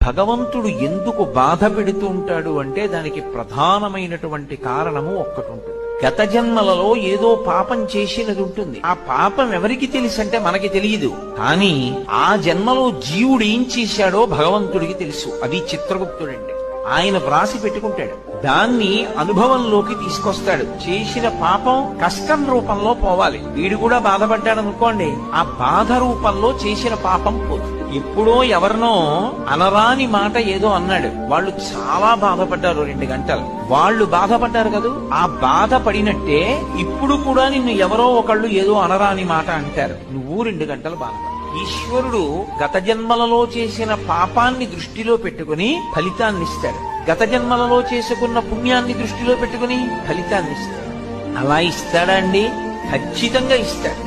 భగవంతుడు ఎందుకు బాధ పెడుతూ ఉంటాడు అంటే దానికి ప్రధానమైనటువంటి కారణము ఒక్కటి ఉంటుంది. గత జన్మలలో ఏదో పాపం చేసినది ఉంటుంది. ఆ పాపం ఎవరికి తెలుసు అంటే మనకి తెలియదు. కానీ ఆ జన్మలో జీవుడు ఏం చేశాడో భగవంతుడికి తెలుసు. అది చిత్రగుప్తుడండి. ఆయన వ్రాసి పెట్టుకుంటాడు. దాన్ని అనుభవంలోకి తీసుకొస్తాడు. చేసిన పాపం కష్టం రూపంలో పోవాలి. వీడు కూడా బాధపడ్డాడు అనుకోండి, ఆ బాధ రూపంలో చేసిన పాపం పోతుంది. ఎప్పుడో ఎవరినో అనరాని మాట ఏదో అన్నాడు, వాళ్ళు చాలా బాధపడ్డారు. 2 గంటలు వాళ్ళు బాధపడ్డారు కదూ. ఆ బాధ పడినట్టే ఇప్పుడు కూడా నిన్ను ఎవరో ఒకళ్ళు ఏదో అనరాని మాట అంటారు, నువ్వు 2 గంటలు బాధపడ్డావు. ఈశ్వరుడు గత జన్మలలో చేసిన పాపాన్ని దృష్టిలో పెట్టుకుని ఫలితాన్ని ఇస్తాడు. గత జన్మలలో చేసుకున్న పుణ్యాన్ని దృష్టిలో పెట్టుకుని ఫలితాన్ని ఇస్తాడు. అలా ఇస్తాడా అండి? ఖచ్చితంగా ఇస్తాడు.